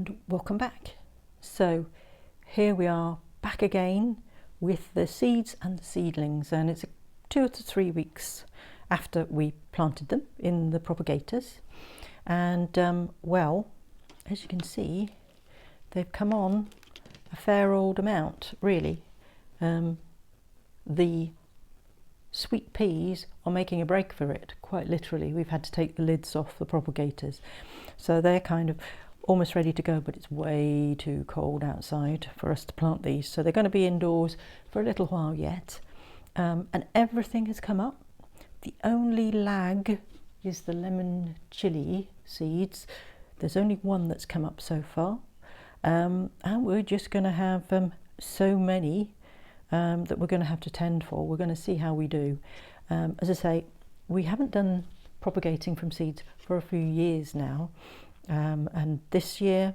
and welcome back. So here we are back again with the seeds and the seedlings, and it's 2 to 3 weeks after we planted them in the propagators, and well, as you can see, they've come on a fair old amount really. The sweet peas are making a break for it, quite literally. We've had to take the lids off the propagators, so they're kind of almost ready to go, but it's way too cold outside for us to plant these, so they're going to be indoors for a little while yet. And everything has come up. The only lag is the lemon chili seeds. There's only one that's come up so far, and we're just going to have so many that we're going to have to tend for. We're going to see how we do. As I say, we haven't done propagating from seeds for a few years now, and this year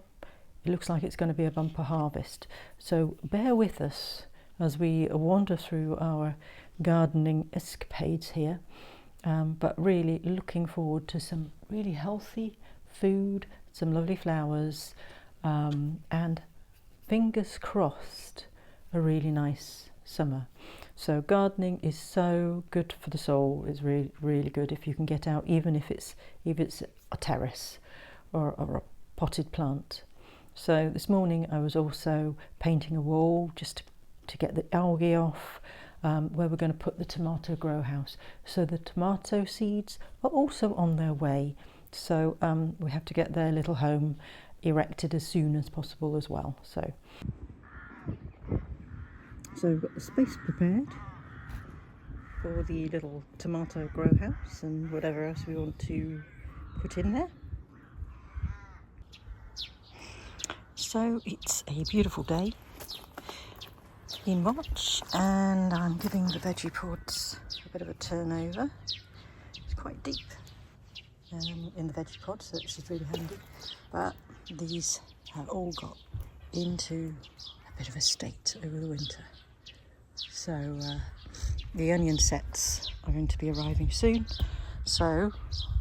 it looks like it's going to be a bumper harvest. So bear with us as we wander through our gardening escapades here, but really looking forward to some really healthy food, some lovely flowers, and fingers crossed a really nice summer. So gardening is so good for the soul. It's really, really good if you can get out, even if it's a terrace or a potted plant. So this morning I was also painting a wall just to get the algae off, where we're going to put the tomato grow house. So the tomato seeds are also on their way. So we have to get their little home erected as soon as possible as well. So we've got the space prepared for the little tomato grow house and whatever else we want to put in there. So it's a beautiful day in March, and I'm giving the veggie pods a bit of a turnover. It's quite deep in the veggie pod, so this is really handy, but these have all got into a bit of a state over the winter. So the onion sets are going to be arriving soon, so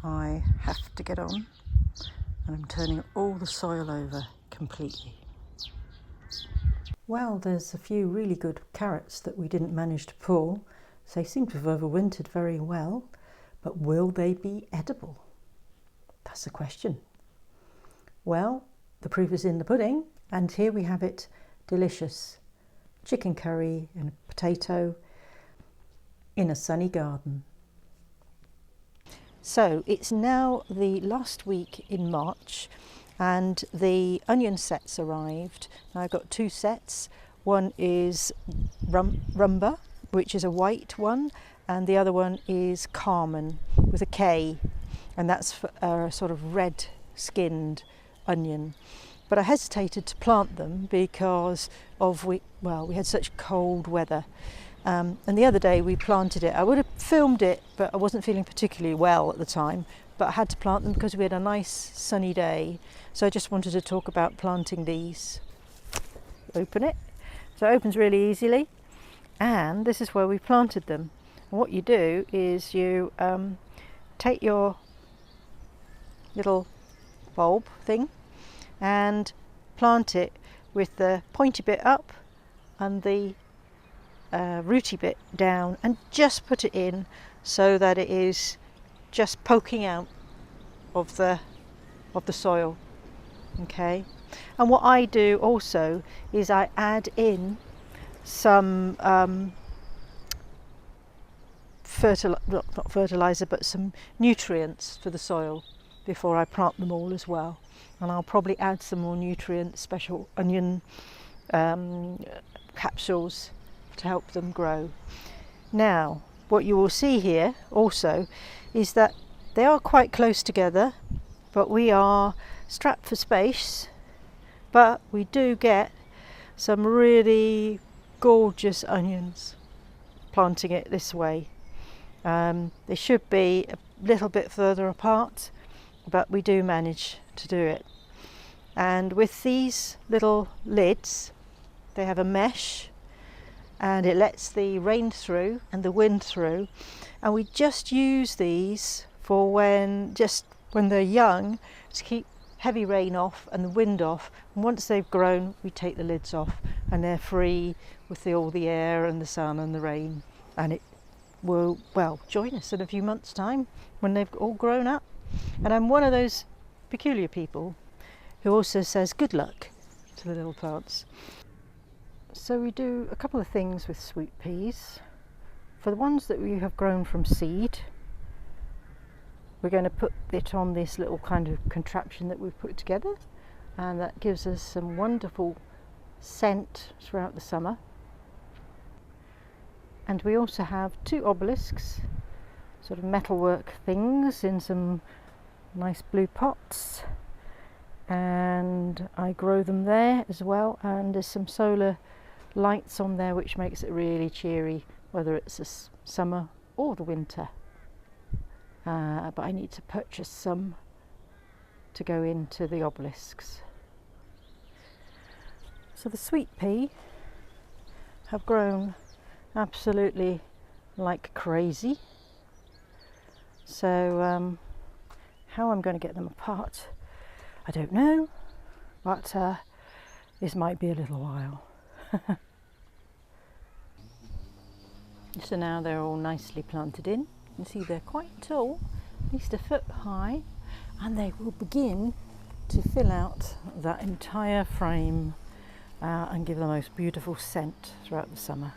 I have to get on, and I'm turning all the soil over completely. Well, there's a few really good carrots that we didn't manage to pull, so they seem to have overwintered very well, but will they be edible? That's the question. Well, the proof is in the pudding, and here we have it, delicious chicken curry and a potato in a sunny garden. So it's now the last week in March, and the onion sets arrived. Now I've got 2 sets. One is Rumba, which is a white one, and the other one is Carmen with a K, and that's for a sort of red skinned onion. But I hesitated to plant them because we had such cold weather. And the other day we planted it. I would have filmed it, but I wasn't feeling particularly well at the time. But I had to plant them because we had a nice sunny day. So I just wanted to talk about planting these. Open it. So it opens really easily. And this is where we planted them. And what you do is you take your little bulb thing and plant it with the pointy bit up and the rooty bit down, and just put it in so that it is just poking out of the soil. Okay, and what I do also is I add in some not fertilizer, but some nutrients for the soil before I plant them all as well. And I'll probably add some more nutrients, special onion capsules to help them grow. Now, what you will see here also is that they are quite close together, but we are strapped for space, but we do get some really gorgeous onions planting it this way. They should be a little bit further apart, but we do manage to do it. And with these little lids, they have a mesh, and it lets the rain through and the wind through, and we just use these for when they're young, to keep heavy rain off and the wind off, and once they've grown we take the lids off and they're free with all the air and the sun and the rain, and it will, well, join us in a few months' time when they've all grown up. And I'm one of those peculiar people who also says good luck to the little plants. So we do a couple of things with sweet peas. For the ones that we have grown from seed, we're going to put it on this little kind of contraption that we've put together, and that gives us some wonderful scent throughout the summer. And we also have 2 obelisks, sort of metalwork things, in some nice blue pots, and I grow them there as well, and there's some solar lights on there which makes it really cheery whether it's the summer or the winter. But I need to purchase some to go into the obelisks. So the sweet pea have grown absolutely like crazy. So how I'm going to get them apart, I don't know, but this might be a little while. So now they're all nicely planted in. You can see they're quite tall, at least a foot high, and they will begin to fill out that entire frame and give the most beautiful scent throughout the summer.